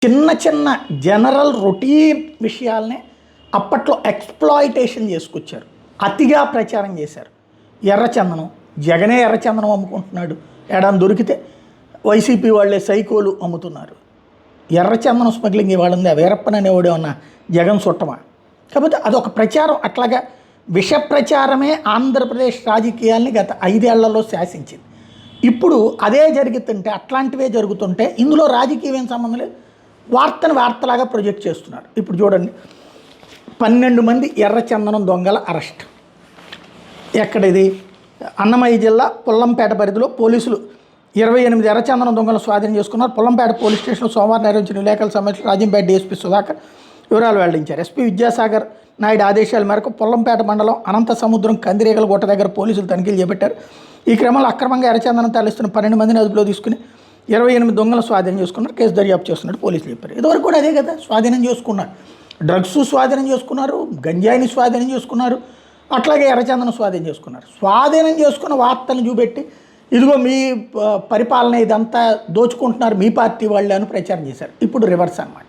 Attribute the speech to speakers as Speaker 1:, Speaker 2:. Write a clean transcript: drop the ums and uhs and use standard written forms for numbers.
Speaker 1: చిన్న చిన్న general routine విషయాల్ని అప్పట్లో ఎక్స్‌ప్లాయిటేషన్ చేసుకొచ్చారు. అతిగా ప్రచారం చేశారు. ఎర్రచందనం, జగనే ఎర్రచందనం అమ్ముకుంటున్నాడు. ఏడన్నా దొరికితే వైసీపీ వాళ్ళే సైకోలు అమ్ముతున్నారు. ఎర్రచందనం స్మగ్లింగ్ ఇవాళ ఉంది. వీరప్పన్ అనేవాడు ఉన్న జగన్ చుట్టమా? కాకపోతే అదొక ప్రచారం. అట్లాగా విష ప్రచారమే ఆంధ్రప్రదేశ్ రాజకీయాల్ని గత 5 ఏళ్లలో శాసించింది. ఇప్పుడు అదే జరుగుతుంటే, అట్లాంటివే జరుగుతుంటే ఇందులో రాజకీయం ఏం సంబంధం లేదు. వార్తను వార్తలాగా ప్రొజెక్ట్ చేస్తున్నారు. ఇప్పుడు చూడండి, 12 మంది ఎర్రచందనం దొంగల అరెస్ట్. ఎక్కడిది? అన్నమయ్య జిల్లా పుల్లంపేట పరిధిలో పోలీసులు 28 ఎర్రచందనం దొంగలు స్వాధీనం చేసుకున్నారు. పుల్లంపేట పోలీస్ స్టేషన్లో సోమవారం నిర్వహించిన విలేకరుల సమావేశంలో రాజంపేట డీఎస్పీ సుధాకర్ వివరాలు వెల్లడించారు. ఎస్పీ విద్యాసాగర్ నాయుడు ఆదేశాల మేరకు పుల్లంపేట మండలం అనంత సముద్రం కందిరీగల గుట్ట దగ్గర పోలీసులు తనిఖీలు చేపట్టారు. ఈ క్రమంలో అక్రమంగా ఎర్రచందనం తరలిస్తున్న 12 మందిని అదుపులో తీసుకుని 28 దొంగలు స్వాధీనం చేసుకున్నారు. కేసు దర్యాప్తు చేస్తున్నట్టు పోలీసులు చెప్పారు. ఇదివరకు కూడా అదే కదా స్వాధీనం చేసుకున్నారు. డ్రగ్స్ స్వాధీనం చేసుకున్నారు, గంజాయిని స్వాధీనం చేసుకున్నారు, అట్లాగే ఎర్రచందనం స్వాధీనం చేసుకున్నారు. స్వాధీనం చేసుకున్న వార్తలను చూపెట్టి ఇదిగో మీ పరిపాలన ఇదంతా దోచుకుంటున్నారు మీ పార్టీ వాళ్ళే అని ప్రచారం చేశారు. ఇప్పుడు రివర్స్ అన్నమాట.